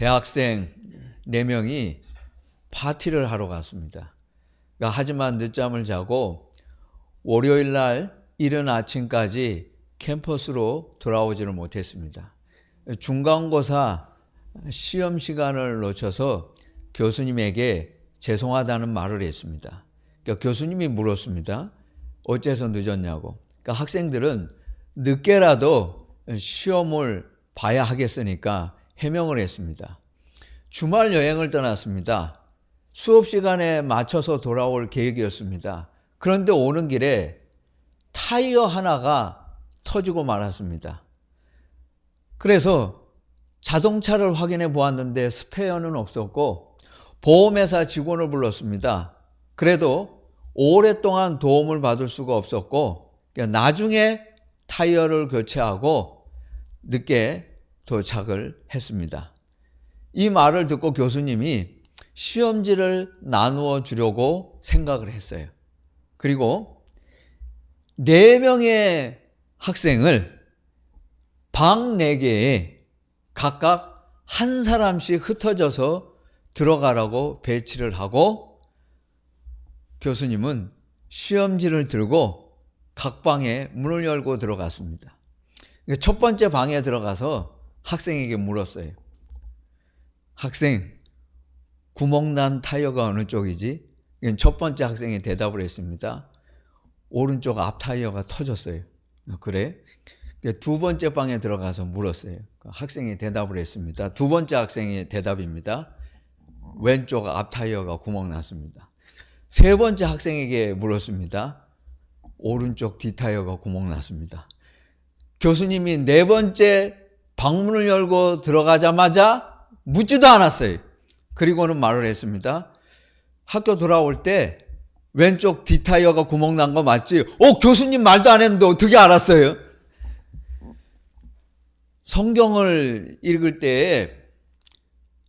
대학생 4명이 파티를 하러 갔습니다. 하지만 늦잠을 자고 월요일 날 이른 아침까지 캠퍼스로 돌아오지를 못했습니다. 중간고사 시험 시간을 놓쳐서 교수님에게 죄송하다는 말을 했습니다. 교수님이 물었습니다. 어째서 늦었냐고. 학생들은 늦게라도 시험을 봐야 하겠으니까 해명을 했습니다. 주말 여행을 떠났습니다. 수업 시간에 맞춰서 돌아올 계획이었습니다. 그런데 오는 길에 타이어 하나가 터지고 말았습니다. 그래서 자동차를 확인해 보았는데 스페어는 없었고 보험회사 직원을 불렀습니다. 그래도 오랫동안 도움을 받을 수가 없었고 나중에 타이어를 교체하고 늦게 도착을 했습니다. 이 말을 듣고 교수님이 시험지를 나누어 주려고 생각을 했어요. 그리고 4명의 학생을 방 4개에 각각 한 사람씩 흩어져서 들어가라고 배치를 하고 교수님은 시험지를 들고 각 방에 문을 열고 들어갔습니다. 첫 번째 방에 들어가서 학생에게 물었어요. 학생, 구멍난 타이어가 어느 쪽이지? 첫 번째 학생이 대답을 했습니다. 오른쪽 앞 타이어가 터졌어요. 그래? 두 번째 방에 들어가서 물었어요. 학생이 대답을 했습니다. 두 번째 학생의 대답입니다. 왼쪽 앞 타이어가 구멍 났습니다. 세 번째 학생에게 물었습니다. 오른쪽 뒷 타이어가 구멍 났습니다. 교수님이 4번째 방문을 열고 들어가자마자 묻지도 않았어요. 그리고는 말을 했습니다. 학교 돌아올 때 왼쪽 뒷타이어가 구멍 난 거 맞지? 교수님 말도 안 했는데 어떻게 알았어요? 성경을 읽을 때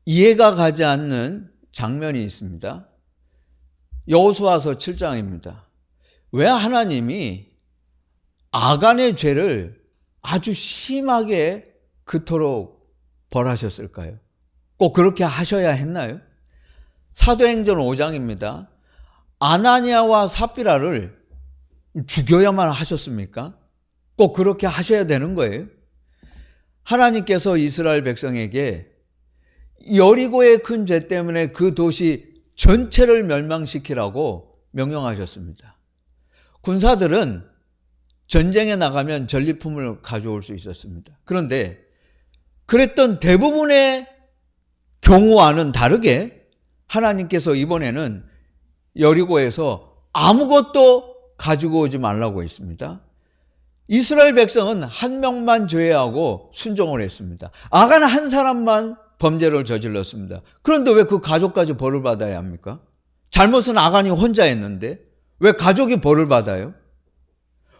이해가 가지 않는 장면이 있습니다. 여호수아서 7장입니다. 왜 하나님이 아간의 죄를 아주 심하게 그토록 벌하셨을까요? 꼭 그렇게 하셔야 했나요? 사도행전 5장입니다. 아나니아와 삽비라를 죽여야만 하셨습니까? 꼭 그렇게 하셔야 되는 거예요? 하나님께서 이스라엘 백성에게 여리고의 큰 죄 때문에 그 도시 전체를 멸망시키라고 명령하셨습니다. 군사들은 전쟁에 나가면 전리품을 가져올 수 있었습니다. 그런데 그랬던 대부분의 경우와는 다르게 하나님께서 이번에는 여리고에서 아무것도 가지고 오지 말라고 했습니다. 이스라엘 백성은 한 명만 제외하고 순종을 했습니다. 아간 한 사람만 범죄를 저질렀습니다. 그런데 왜 그 가족까지 벌을 받아야 합니까? 잘못은 아간이 혼자 했는데 왜 가족이 벌을 받아요?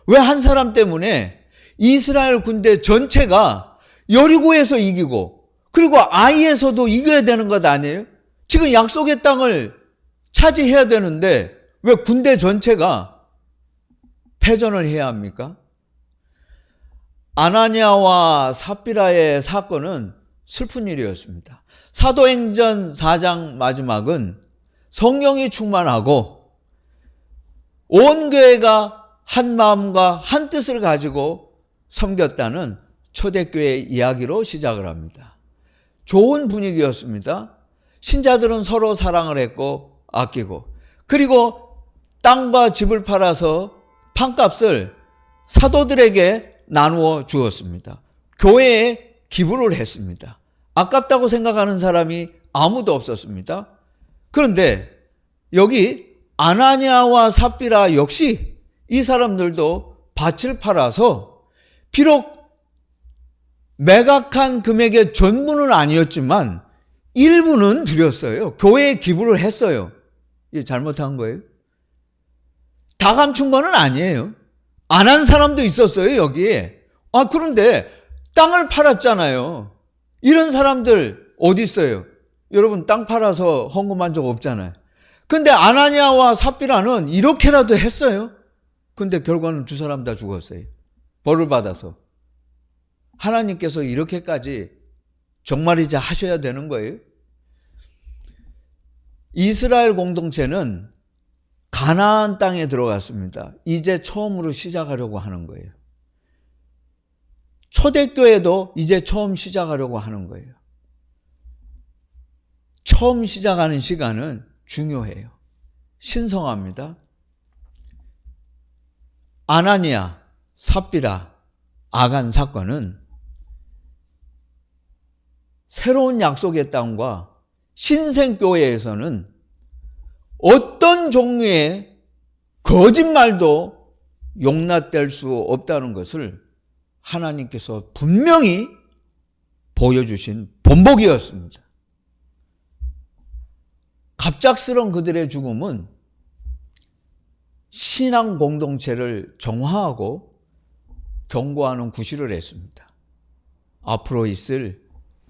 왜 한 사람 때문에 이스라엘 군대 전체가 여리고에서 이기고 그리고 아이에서도 이겨야 되는 것 아니에요? 지금 약속의 땅을 차지해야 되는데 왜 군대 전체가 패전을 해야 합니까? 아나니아와 삽비라의 사건은 슬픈 일이었습니다. 사도행전 4장 마지막은 성령이 충만하고 온 교회가 한 마음과 한 뜻을 가지고 섬겼다는 초대교회 이야기로 시작을 합니다. 좋은 분위기였습니다. 신자들은 서로 사랑을 했고 아끼고 그리고 땅과 집을 팔아서 판값을 사도들에게 나누어 주었습니다. 교회에 기부를 했습니다. 아깝다고 생각하는 사람이 아무도 없었습니다. 그런데 여기 아나니아와 삽비라 역시 이 사람들도 밭을 팔아서 비록 매각한 금액의 전부는 아니었지만 일부는 드렸어요. 교회에 기부를 했어요. 이게 잘못한 거예요? 다 감춘 거는 아니에요. 안 한 사람도 있었어요, 여기에. 그런데 땅을 팔았잖아요. 이런 사람들 어디 있어요? 여러분 땅 팔아서 헌금한 적 없잖아요. 근데 아나니아와 삽비라는 이렇게라도 했어요. 근데 결과는 두 사람 다 죽었어요. 벌을 받아서. 하나님께서 이렇게까지 정말이지 하셔야 되는 거예요. 이스라엘 공동체는 가나안 땅에 들어갔습니다. 이제 처음으로 시작하려고 하는 거예요. 초대교회도 이제 처음 시작하려고 하는 거예요. 처음 시작하는 시간은 중요해요. 신성합니다. 아나니아, 삽비라, 아간 사건은 새로운 약속의 땅과 신생교회에서는 어떤 종류의 거짓말도 용납될 수 없다는 것을 하나님께서 분명히 보여주신 본보기였습니다. 갑작스러운 그들의 죽음은 신앙 공동체를 정화하고 경고하는 구실을 했습니다. 앞으로 있을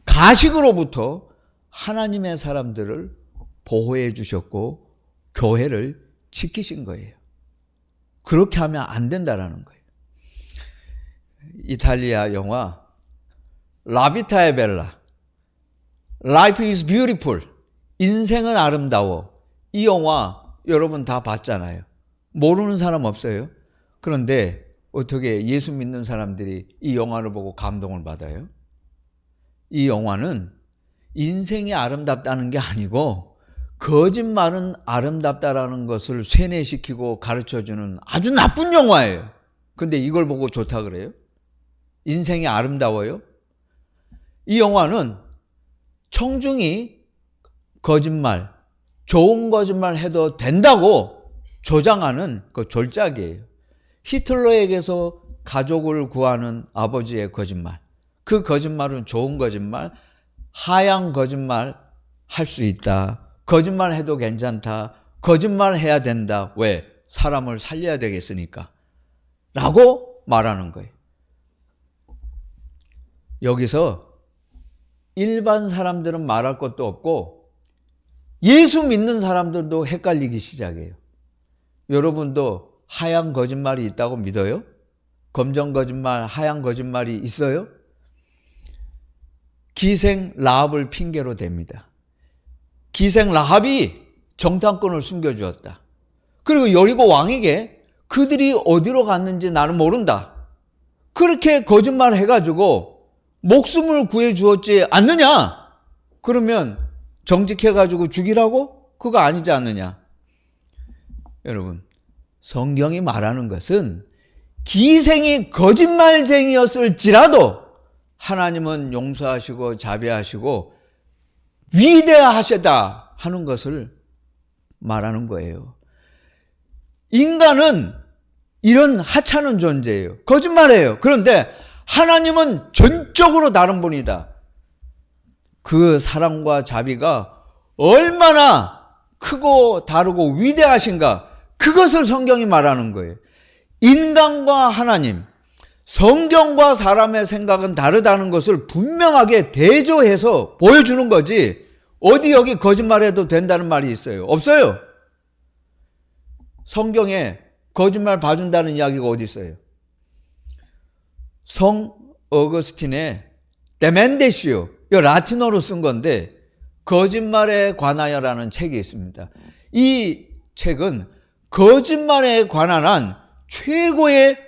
가식으로부터 하나님의 사람들을 보호해 주셨고 교회를 지키신 거예요. 그렇게 하면 안 된다라는 거예요. 이탈리아 영화 라비타에 벨라, Life is beautiful, 인생은 아름다워. 이 영화 여러분 다 봤잖아요. 모르는 사람 없어요? 그런데 어떻게 예수 믿는 사람들이 이 영화를 보고 감동을 받아요? 이 영화는 인생이 아름답다는 게 아니고 거짓말은 아름답다라는 것을 세뇌시키고 가르쳐주는 아주 나쁜 영화예요. 근데 이걸 보고 좋다 그래요? 인생이 아름다워요? 이 영화는 청중이 거짓말, 좋은 거짓말 해도 된다고 조장하는 그 졸작이에요. 히틀러에게서 가족을 구하는 아버지의 거짓말, 그 거짓말은 좋은 거짓말, 하얀 거짓말 할 수 있다, 거짓말 해도 괜찮다, 거짓말 해야 된다. 왜? 사람을 살려야 되겠으니까 라고 말하는 거예요. 여기서 일반 사람들은 말할 것도 없고 예수 믿는 사람들도 헷갈리기 시작해요. 여러분도 하얀 거짓말이 있다고 믿어요? 검정 거짓말, 하얀 거짓말이 있어요? 기생 라합을 핑계로 댑니다. 기생 라합이 정탐꾼을 숨겨주었다. 그리고 여리고 왕에게 그들이 어디로 갔는지 나는 모른다, 그렇게 거짓말 해가지고 목숨을 구해주었지 않느냐? 그러면 정직해가지고 죽이라고? 그거 아니지 않느냐? 여러분, 성경이 말하는 것은 기생이 거짓말쟁이였을지라도 하나님은 용서하시고 자비하시고 위대하시다 하는 것을 말하는 거예요. 인간은 이런 하찮은 존재예요. 거짓말해요. 그런데 하나님은 전적으로 다른 분이다. 그 사랑과 자비가 얼마나 크고 다르고 위대하신가, 그것을 성경이 말하는 거예요. 인간과 하나님, 성경과 사람의 생각은 다르다는 것을 분명하게 대조해서 보여주는 거지, 어디 여기 거짓말해도 된다는 말이 있어요? 없어요. 성경에 거짓말 봐준다는 이야기가 어디 있어요? 성 어거스틴의 데멘데시오, 이 라틴어로 쓴 건데 거짓말에 관하여라는 책이 있습니다. 이 책은 거짓말에 관한 한 최고의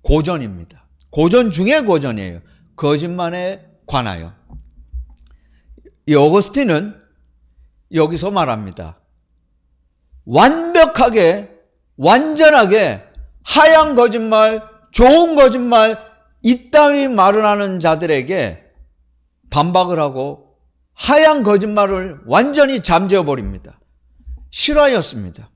고전입니다. 고전 중에 고전이에요. 거짓말에 관하여. 이 어거스틴은 여기서 말합니다. 완벽하게, 완전하게 하얀 거짓말, 좋은 거짓말, 이따위 말을 하는 자들에게 반박을 하고 하얀 거짓말을 완전히 잠재워버립니다. 실화였습니다.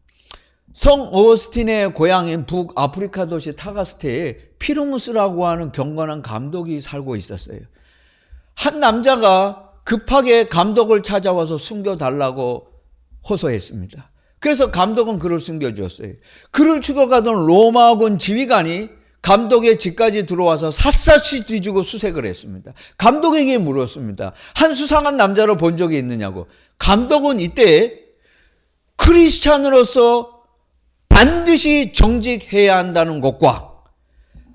성 어거스틴의 고향인 북아프리카 도시 타가스테에 피르무스라고 하는 경건한 감독이 살고 있었어요. 한 남자가 급하게 감독을 찾아와서 숨겨달라고 호소했습니다. 그래서 감독은 그를 숨겨주었어요. 그를 죽여가던 로마군 지휘관이 감독의 집까지 들어와서 샅샅이 뒤지고 수색을 했습니다. 감독에게 물었습니다. 한 수상한 남자를 본 적이 있느냐고. 감독은 이때 크리스찬으로서 반드시 정직해야 한다는 것과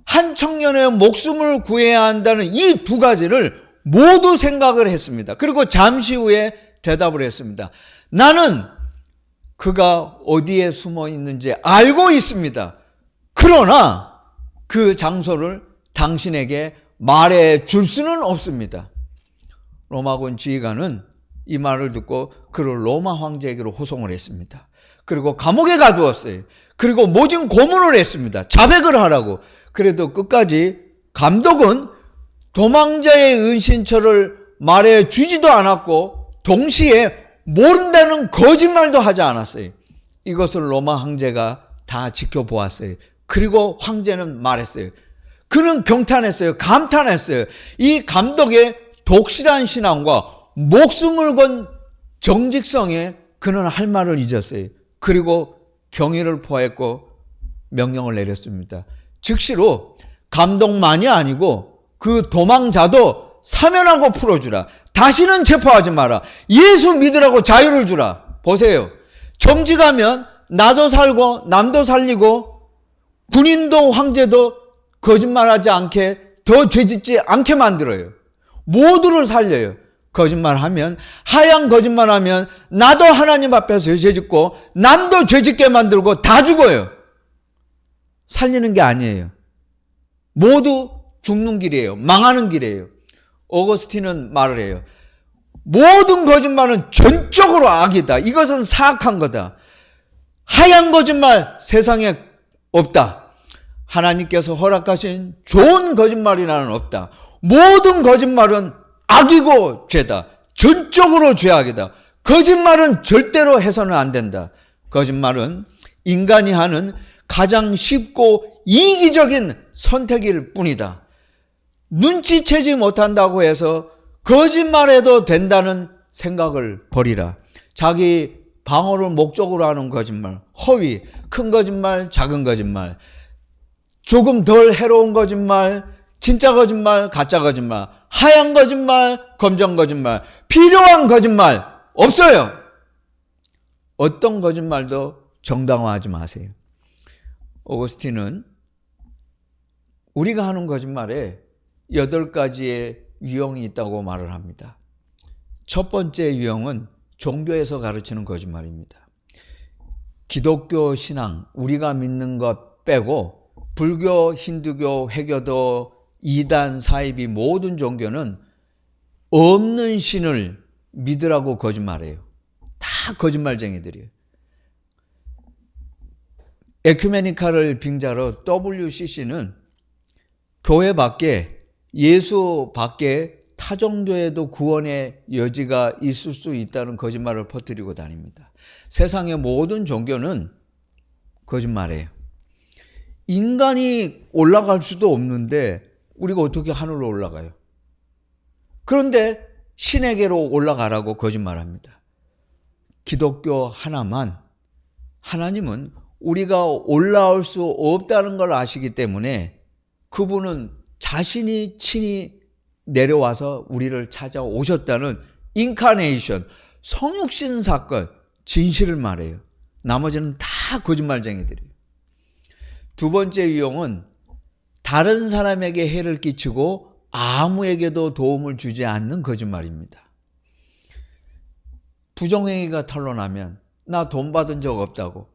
한 청년의 목숨을 구해야 한다는 이 두 가지를 모두 생각을 했습니다. 그리고 잠시 후에 대답을 했습니다. 나는 그가 어디에 숨어 있는지 알고 있습니다. 그러나 그 장소를 당신에게 말해 줄 수는 없습니다. 로마군 지휘관은 이 말을 듣고 그를 로마 황제에게로 호송을 했습니다. 그리고 감옥에 가두었어요. 그리고 모진 고문을 했습니다. 자백을 하라고. 그래도 끝까지 감독은 도망자의 은신처를 말해 주지도 않았고 동시에 모른다는 거짓말도 하지 않았어요. 이것을 로마 황제가 다 지켜보았어요. 그리고 황제는 말했어요. 그는 경탄했어요. 감탄했어요. 이 감독의 독실한 신앙과 목숨을 건 정직성에 그는 할 말을 잊었어요. 그리고 경위를 포했고 명령을 내렸습니다. 즉시로 감독만이 아니고 그 도망자도 사면하고 풀어주라. 다시는 체포하지 마라. 예수 믿으라고 자유를 주라. 보세요. 정직하면 나도 살고 남도 살리고 군인도 황제도 거짓말하지 않게 더 죄짓지 않게 만들어요. 모두를 살려요. 거짓말하면, 하얀 거짓말하면 나도 하나님 앞에서 죄짓고 남도 죄짓게 만들고 다 죽어요. 살리는 게 아니에요. 모두 죽는 길이에요. 망하는 길이에요. 오거스틴은 말을 해요. 모든 거짓말은 전적으로 악이다. 이것은 사악한 거다. 하얀 거짓말 세상에 없다. 하나님께서 허락하신 좋은 거짓말이라는 없다. 모든 거짓말은 악이고 죄다. 전적으로 죄악이다. 거짓말은 절대로 해서는 안 된다. 거짓말은 인간이 하는 가장 쉽고 이기적인 선택일 뿐이다. 눈치채지 못한다고 해서 거짓말해도 된다는 생각을 버리라. 자기 방어를 목적으로 하는 거짓말, 허위, 큰 거짓말, 작은 거짓말, 조금 덜 해로운 거짓말, 진짜 거짓말, 가짜 거짓말, 하얀 거짓말, 검정 거짓말, 필요한 거짓말 없어요. 어떤 거짓말도 정당화하지 마세요. 오거스틴은 우리가 하는 거짓말에 8가지의 유형이 있다고 말을 합니다. 첫 번째 유형은 종교에서 가르치는 거짓말입니다. 기독교 신앙, 우리가 믿는 것 빼고 불교, 힌두교, 회교도, 이단, 사이비 모든 종교는 없는 신을 믿으라고 거짓말해요. 다 거짓말쟁이들이에요. 에큐메니카를 빙자로 WCC는 교회 밖에, 예수 밖에 타종교에도 구원의 여지가 있을 수 있다는 거짓말을 퍼뜨리고 다닙니다. 세상의 모든 종교는 거짓말이에요. 인간이 올라갈 수도 없는데 우리가 어떻게 하늘로 올라가요? 그런데 신에게로 올라가라고 거짓말합니다. 기독교 하나만, 하나님은 우리가 올라올 수 없다는 걸 아시기 때문에 그분은 자신이 친히 내려와서 우리를 찾아오셨다는 인카네이션, 성육신 사건, 진실을 말해요. 나머지는 다 거짓말쟁이들이에요. 두 번째 유형은 다른 사람에게 해를 끼치고 아무에게도 도움을 주지 않는 거짓말입니다. 부정행위가 탄로나면 나 돈 받은 적 없다고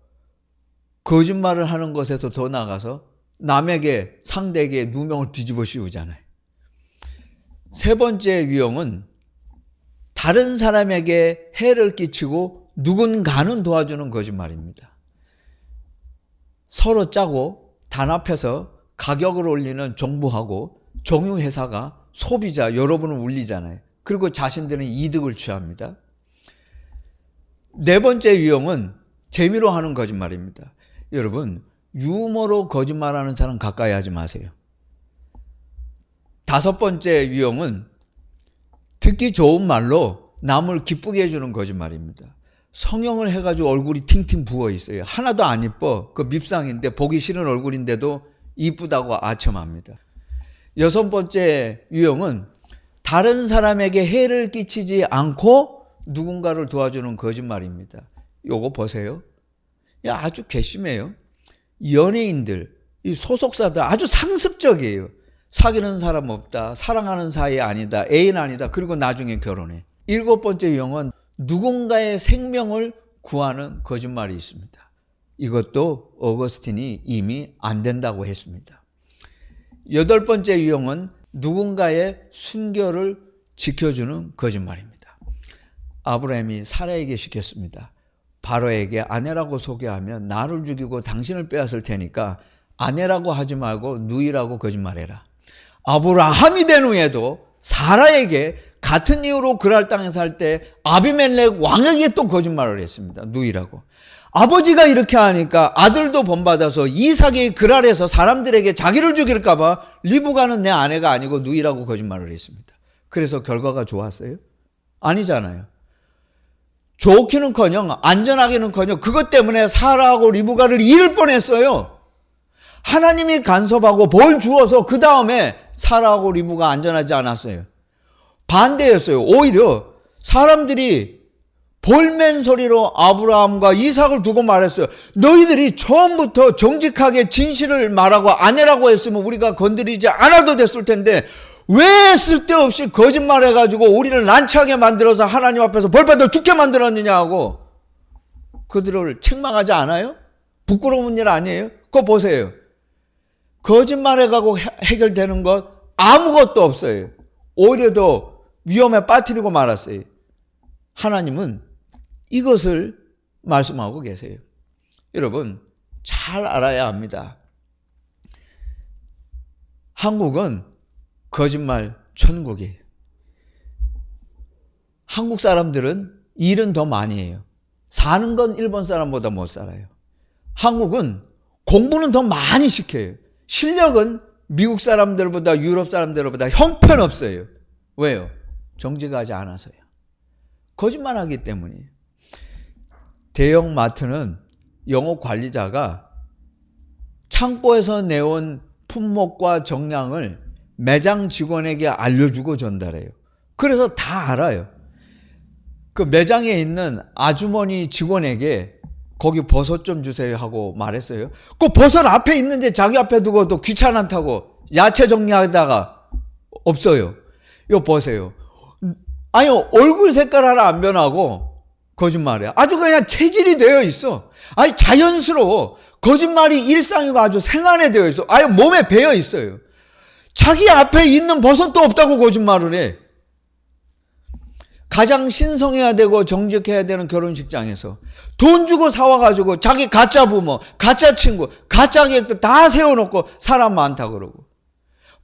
거짓말을 하는 것에서 더 나가서 남에게, 상대에게 누명을 뒤집어 씌우잖아요. 세 번째 유형은 다른 사람에게 해를 끼치고 누군가는 도와주는 거짓말입니다. 서로 짜고 단합해서 가격을 올리는 정부하고 정유회사가 소비자 여러분을 울리잖아요. 그리고 자신들은 이득을 취합니다. 네 번째 유형은 재미로 하는 거짓말입니다. 여러분, 유머로 거짓말하는 사람 가까이 하지 마세요. 다섯 번째 유형은 듣기 좋은 말로 남을 기쁘게 해주는 거짓말입니다. 성형을 해가지고 얼굴이 팅팅 부어 있어요. 하나도 안 이뻐. 그 밉상인데 보기 싫은 얼굴인데도 이쁘다고 아첨합니다. 여섯 번째 유형은 다른 사람에게 해를 끼치지 않고 누군가를 도와주는 거짓말입니다. 요거 보세요. 아주 괘씸해요. 연예인들, 이 소속사들 아주 상습적이에요. 사귀는 사람 없다. 사랑하는 사이 아니다. 애인 아니다. 그리고 나중에 결혼해. 7번째 유형은 누군가의 생명을 구하는 거짓말이 있습니다. 이것도 어거스틴이 이미 안 된다고 했습니다. 8번째 유형은 누군가의 순결을 지켜주는 거짓말입니다. 아브라함이 사라에게 시켰습니다. 바로에게 아내라고 소개하면 나를 죽이고 당신을 빼앗을 테니까 아내라고 하지 말고 누이라고 거짓말해라. 아브라함이 된 후에도 사라에게 같은 이유로 그랄 땅에 살 때 아비멜렉 왕에게 또 거짓말을 했습니다. 누이라고. 아버지가 이렇게 하니까 아들도 본받아서 이삭이 그랄에서 사람들에게 자기를 죽일까 봐 리브가는 내 아내가 아니고 누이라고 거짓말을 했습니다. 그래서 결과가 좋았어요? 아니잖아요. 좋기는커녕 안전하기는커녕 그것 때문에 사라하고 리브가를 잃을 뻔했어요. 하나님이 간섭하고 벌 주어서 그 다음에 사라하고 리브가 안전하지 않았어요. 반대였어요. 오히려 사람들이 볼멘 소리로 아브라함과 이삭을 두고 말했어요. 너희들이 처음부터 정직하게 진실을 말하고 아내라고 했으면 우리가 건드리지 않아도 됐을 텐데 왜 쓸데없이 거짓말해가지고 우리를 난처하게 만들어서 하나님 앞에서 벌받아 죽게 만들었느냐고 그들을 책망하지 않아요? 부끄러운 일 아니에요? 그거 보세요. 거짓말해가고 해결되는 것 아무것도 없어요. 오히려 더 위험에 빠뜨리고 말았어요. 하나님은 이것을 말씀하고 계세요. 여러분 잘 알아야 합니다. 한국은 거짓말 천국이에요. 한국 사람들은 일은 더 많이 해요. 사는 건 일본 사람보다 못 살아요. 한국은 공부는 더 많이 시켜요. 실력은 미국 사람들보다 유럽 사람들보다 형편없어요. 왜요? 정직하지 않아서요. 거짓말하기 때문이에요. 대형 마트는 영업 관리자가 창고에서 내온 품목과 정량을 매장 직원에게 알려주고 전달해요. 그래서 다 알아요. 그 매장에 있는 아주머니 직원에게 거기 버섯 좀 주세요 하고 말했어요. 그 버섯 앞에 있는데 자기 앞에 두고도 귀찮다고 야채 정리하다가 없어요. 이거 보세요. 아니 얼굴 색깔 하나 안 변하고 거짓말이야. 아주 그냥 체질이 되어 있어. 아니 자연스러워. 거짓말이 일상이고 아주 생활에 되어 있어. 아예 몸에 배어 있어요. 자기 앞에 있는 버섯도 없다고 거짓말을 해. 가장 신성해야 되고 정직해야 되는 결혼식장에서 돈 주고 사와가지고 자기 가짜 부모, 가짜 친구, 가짜 계획도 다 세워놓고 사람 많다 그러고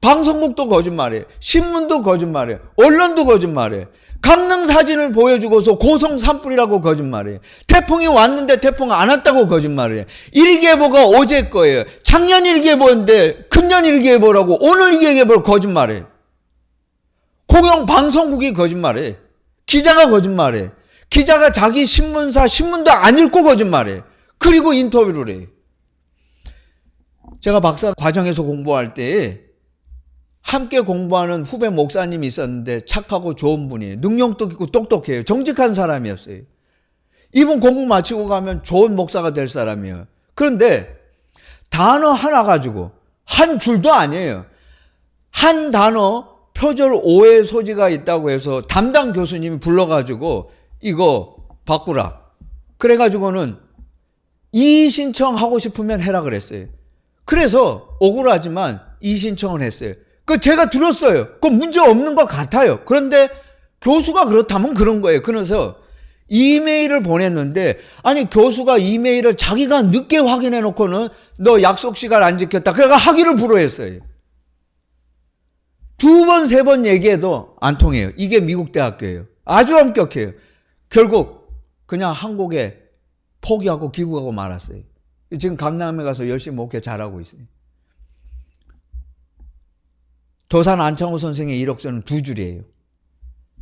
방송국도 거짓말해. 신문도 거짓말해. 언론도 거짓말해. 강릉 사진을 보여주고서 고성 산불이라고 거짓말해. 태풍이 왔는데 태풍 안 왔다고 거짓말해. 일기예보가 어제 거예요. 작년 일기예보인데 금년 일기예보라고 오늘 일기예보를 거짓말해. 공영방송국이 거짓말해. 기자가 거짓말해. 기자가 자기 신문사 신문도 안 읽고 거짓말해. 그리고 인터뷰를 해. 제가 박사 과정에서 공부할 때 함께 공부하는 후배 목사님이 있었는데 착하고 좋은 분이에요. 능력도 있고 똑똑해요. 정직한 사람이었어요. 이분 공부 마치고 가면 좋은 목사가 될 사람이에요. 그런데 단어 하나 가지고 한 줄도 아니에요. 한 단어 표절 오해 소지가 있다고 해서 담당 교수님이 불러가지고 이거 바꾸라. 그래가지고는 이의 신청하고 싶으면 해라 그랬어요. 그래서 억울하지만 이의 신청을 했어요. 그 제가 들었어요. 그 문제 없는 것 같아요. 그런데 교수가 그렇다면 그런 거예요. 그래서 이메일을 보냈는데 아니 교수가 이메일을 자기가 늦게 확인해 놓고는 너 약속 시간 안 지켰다. 그래가 학위를 불허했어요. 2번, 3번 얘기해도 안 통해요. 이게 미국 대학교예요. 아주 엄격해요. 결국 그냥 한국에 포기하고 귀국하고 말았어요. 지금 강남에 가서 열심히 목회 잘하고 있어요. 도산 안창호 선생의 이력서는 2줄이에요.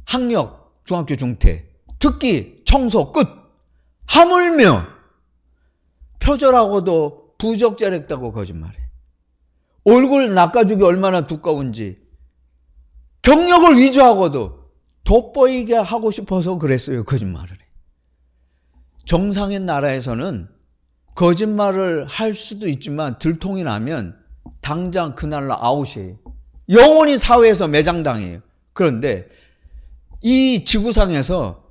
학력, 중학교 중퇴, 특기, 청소, 끝. 하물며 표절하고도 부적절했다고 거짓말해. 얼굴 낚아주기 얼마나 두꺼운지 경력을 위조하고도 돋보이게 하고 싶어서 그랬어요. 거짓말을 해. 정상인 나라에서는 거짓말을 할 수도 있지만 들통이 나면 당장 그날로 아웃이에요. 영원히 사회에서 매장당해요. 그런데 이 지구상에서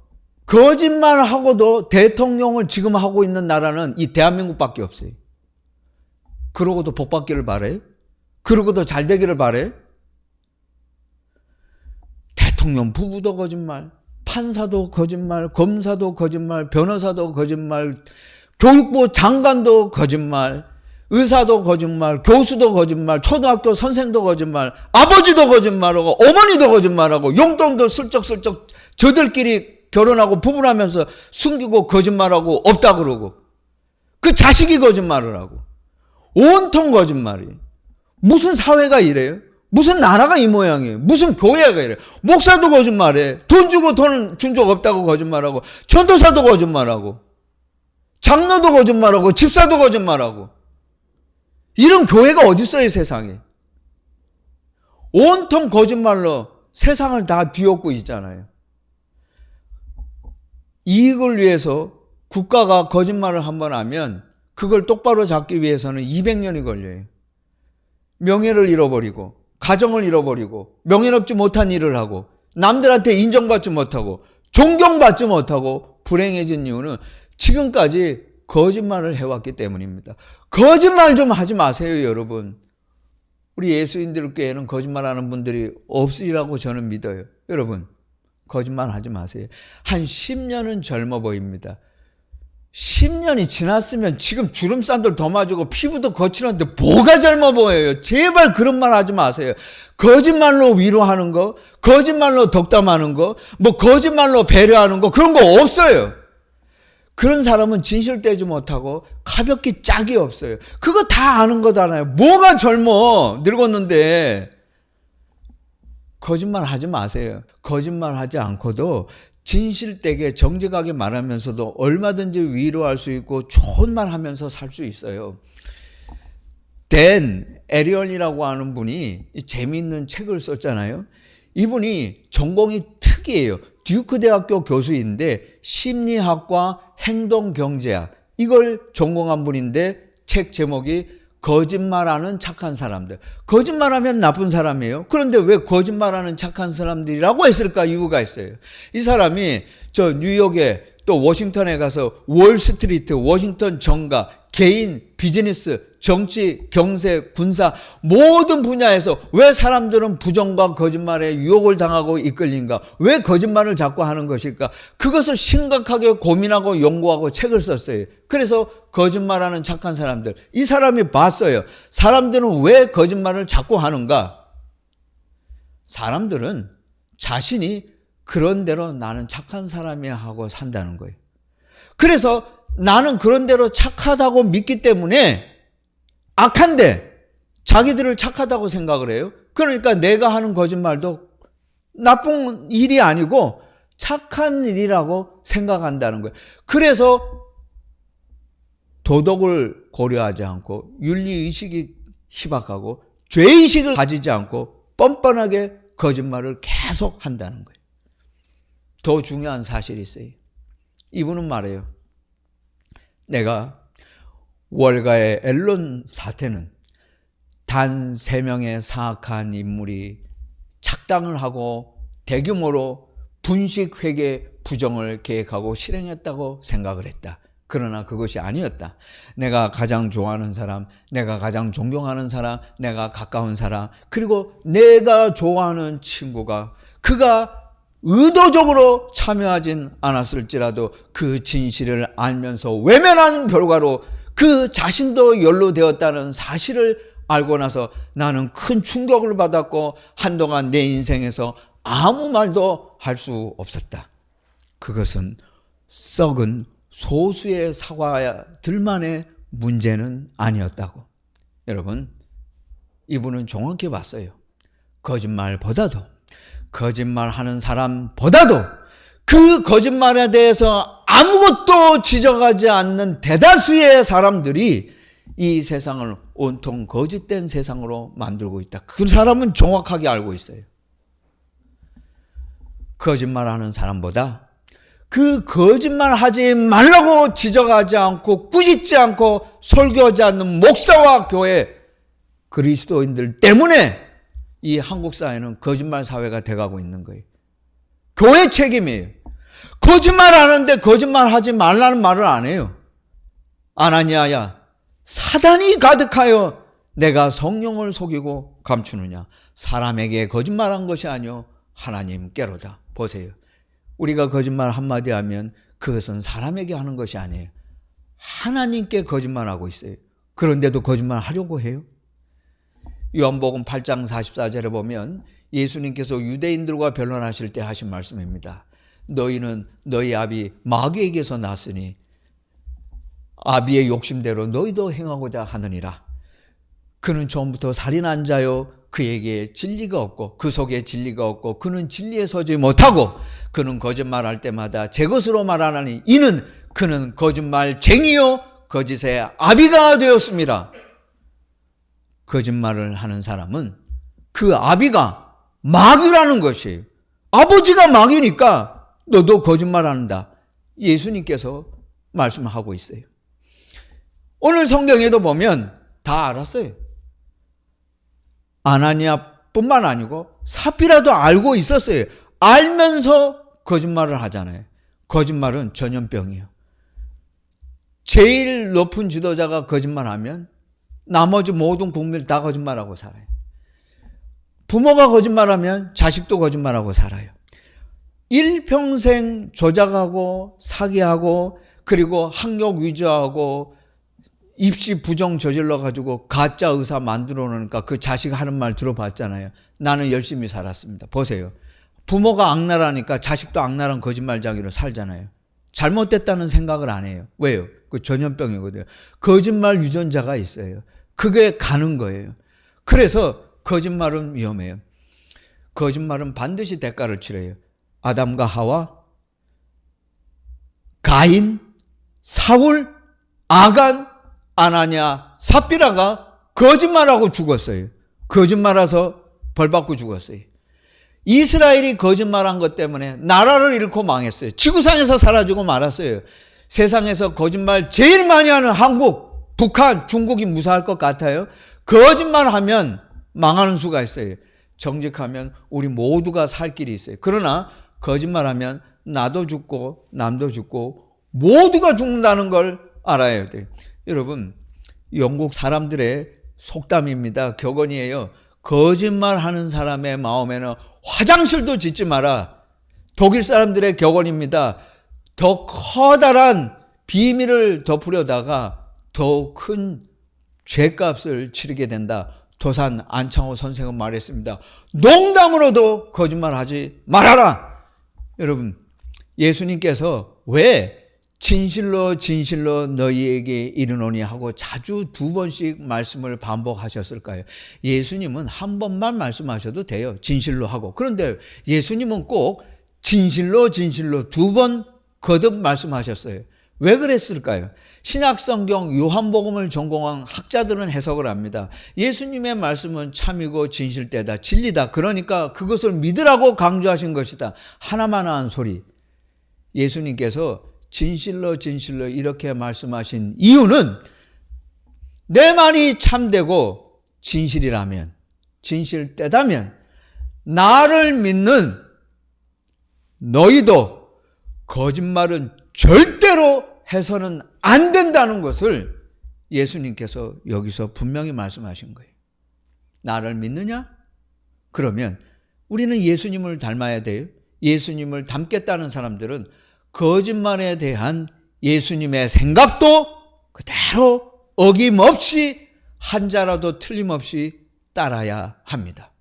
거짓말하고도 대통령을 지금 하고 있는 나라는 이 대한민국밖에 없어요. 그러고도 복 받기를 바래요? 그러고도 잘 되기를 바래요? 대통령 부부도 거짓말, 판사도 거짓말, 검사도 거짓말, 변호사도 거짓말, 교육부 장관도 거짓말, 의사도 거짓말, 교수도 거짓말, 초등학교 선생도 거짓말, 아버지도 거짓말하고 어머니도 거짓말하고 용돈도 슬쩍슬쩍 저들끼리 결혼하고 부부라면서 숨기고 거짓말하고 없다 그러고 그 자식이 거짓말을 하고 온통 거짓말이에요. 무슨 사회가 이래요? 무슨 나라가 이 모양이에요? 무슨 교회가 이래요? 목사도 거짓말해. 돈 주고 돈 준 적 없다고 거짓말하고 전도사도 거짓말하고 장로도 거짓말하고 집사도 거짓말하고 이런 교회가 어디 있어요 세상에. 온통 거짓말로 세상을 다 뒤엎고 있잖아요. 이익을 위해서 국가가 거짓말을 한번 하면 그걸 똑바로 잡기 위해서는 200년이 걸려요. 명예를 잃어버리고 가정을 잃어버리고 명예롭지 못한 일을 하고 남들한테 인정받지 못하고 존경받지 못하고 불행해진 이유는 지금까지 거짓말을 해왔기 때문입니다. 거짓말 좀 하지 마세요 여러분. 우리 예수인들께는 거짓말하는 분들이 없으리라고 저는 믿어요. 여러분 거짓말 하지 마세요. 한 10년은 젊어 보입니다. 10년이 지났으면 지금 주름살도 더 맞고 피부도 거칠었는데 뭐가 젊어 보여요. 제발 그런 말 하지 마세요. 거짓말로 위로하는 거, 거짓말로 덕담하는 거, 뭐 거짓말로 배려하는 거 그런 거 없어요. 그런 사람은 진실 떼지 못하고 가볍게 짝이 없어요. 그거 다 아는 거잖아요. 뭐가 젊어 늙었는데. 거짓말 하지 마세요. 거짓말 하지 않고도 진실되게 정직하게 말하면서도 얼마든지 위로할 수 있고 좋은 말 하면서 살 수 있어요. 댄 에리언이라고 하는 분이 재미있는 책을 썼잖아요. 이분이 전공이 특이해요. 듀크 대학교 교수인데 심리학과 행동경제학 이걸 전공한 분인데 책 제목이 거짓말하는 착한 사람들. 거짓말하면 나쁜 사람이에요. 그런데 왜 거짓말하는 착한 사람들이라고 했을까 이유가 있어요. 이 사람이 저 뉴욕에 또 워싱턴에 가서 월스트리트, 워싱턴 정가, 개인, 비즈니스, 정치, 경제, 군사 모든 분야에서 왜 사람들은 부정과 거짓말에 유혹을 당하고 이끌린가? 왜 거짓말을 자꾸 하는 것일까? 그것을 심각하게 고민하고 연구하고 책을 썼어요. 그래서 거짓말하는 착한 사람들. 이 사람이 봤어요. 사람들은 왜 거짓말을 자꾸 하는가? 사람들은 자신이 그런 대로 나는 착한 사람이야 하고 산다는 거예요. 그래서 나는 그런 대로 착하다고 믿기 때문에 악한데 자기들을 착하다고 생각을 해요. 그러니까 내가 하는 거짓말도 나쁜 일이 아니고 착한 일이라고 생각한다는 거예요. 그래서 도덕을 고려하지 않고 윤리의식이 희박하고 죄의식을 가지지 않고 뻔뻔하게 거짓말을 계속 한다는 거예요. 더 중요한 사실이 있어요. 이분은 말해요. 내가 월가의 앨런 사태는 단 3명의 사악한 인물이 착당을 하고 대규모로 분식회계 부정을 계획하고 실행했다고 생각을 했다. 그러나 그것이 아니었다. 내가 가장 좋아하는 사람, 내가 가장 존경하는 사람, 내가 가까운 사람, 그리고 내가 좋아하는 친구가 그가 의도적으로 참여하진 않았을지라도 그 진실을 알면서 외면한 결과로 그 자신도 연루되었다는 사실을 알고 나서 나는 큰 충격을 받았고 한동안 내 인생에서 아무 말도 할 수 없었다. 그것은 썩은 소수의 사과들만의 문제는 아니었다고. 여러분, 이분은 정확히 봤어요. 거짓말하는 사람보다도 그 거짓말에 대해서 아무것도 지적하지 않는 대다수의 사람들이 이 세상을 온통 거짓된 세상으로 만들고 있다. 그 사람은 정확하게 알고 있어요. 거짓말하는 사람보다 그 거짓말하지 말라고 지적하지 않고 꾸짖지 않고 설교하지 않는 목사와 교회 그리스도인들 때문에 이 한국 사회는 거짓말 사회가 돼가고 있는 거예요. 교회 책임이에요. 거짓말 하는데 거짓말하지 말라는 말을 안 해요. 아나니아야, 사단이 가득하여 내가 성령을 속이고 감추느냐. 사람에게 거짓말한 것이 아니요 하나님께로다. 보세요. 우리가 거짓말 한마디 하면 그것은 사람에게 하는 것이 아니에요. 하나님께 거짓말하고 있어요. 그런데도 거짓말하려고 해요. 요한복음 8장 44절에 보면 예수님께서 유대인들과 변론하실 때 하신 말씀입니다. 너희는 너희 아비 마귀에게서 났으니 아비의 욕심대로 너희도 행하고자 하느니라. 그는 처음부터 살인한 자요, 그에게 진리가 없고 그 속에 진리가 없고 그는 진리에 서지 못하고 그는 거짓말할 때마다 제 것으로 말하나니 이는 그는 거짓말쟁이요 거짓의 아비가 되었습니다. 거짓말을 하는 사람은 그 아비가 마귀라는 것이에요. 아버지가 마귀니까 너도 거짓말한다. 예수님께서 말씀하고 있어요. 오늘 성경에도 보면 다 알았어요. 아나니아뿐만 아니고 삽비라도 알고 있었어요. 알면서 거짓말을 하잖아요. 거짓말은 전염병이에요. 제일 높은 지도자가 거짓말하면 나머지 모든 국민을 다 거짓말하고 살아요. 부모가 거짓말하면 자식도 거짓말하고 살아요. 일평생 조작하고 사기하고 그리고 학력 위조하고 입시 부정 저질러 가지고 가짜 의사 만들어 놓으니까 그 자식 하는 말 들어봤잖아요. 나는 열심히 살았습니다. 보세요. 부모가 악랄하니까 자식도 악랄한 거짓말쟁이로 살잖아요. 잘못됐다는 생각을 안 해요. 왜요? 그 전염병이거든요. 거짓말 유전자가 있어요. 그게 가는 거예요. 그래서 거짓말은 위험해요. 거짓말은 반드시 대가를 치러요. 아담과 하와, 가인, 사울, 아간, 아나니아, 삽비라가 거짓말하고 죽었어요. 거짓말해서 벌받고 죽었어요. 이스라엘이 거짓말한 것 때문에 나라를 잃고 망했어요. 지구상에서 사라지고 말았어요. 세상에서 거짓말 제일 많이 하는 한국, 북한, 중국이 무사할 것 같아요. 거짓말하면 망하는 수가 있어요. 정직하면 우리 모두가 살 길이 있어요. 그러나 거짓말하면 나도 죽고 남도 죽고 모두가 죽는다는 걸 알아야 돼요. 여러분, 영국 사람들의 속담입니다. 격언이에요. 거짓말하는 사람의 마음에는 화장실도 짓지 마라. 독일 사람들의 격언입니다. 더 커다란 비밀을 덮으려다가 더 큰 죄값을 치르게 된다. 도산 안창호 선생은 말했습니다. 농담으로도 거짓말하지 말아라. 여러분, 예수님께서 왜 진실로 진실로 너희에게 이르노니 하고 자주 2번씩 말씀을 반복하셨을까요? 예수님은 한 번만 말씀하셔도 돼요. 진실로 하고. 그런데 예수님은 꼭 진실로 진실로 2번 거듭 말씀하셨어요. 왜 그랬을까요? 신약성경 요한복음을 전공한 학자들은 해석을 합니다. 예수님의 말씀은 참이고 진실되다, 진리다. 그러니까 그것을 믿으라고 강조하신 것이다. 하나만한 소리. 예수님께서 진실로 진실로 이렇게 말씀하신 이유는 내 말이 참되고 진실이라면, 진실되다면 나를 믿는 너희도 거짓말은 절대로 해서는 안 된다는 것을 예수님께서 여기서 분명히 말씀하신 거예요. 나를 믿느냐? 그러면 우리는 예수님을 닮아야 돼요. 예수님을 닮겠다는 사람들은 거짓말에 대한 예수님의 생각도 그대로 어김없이 한 자라도 틀림없이 따라야 합니다.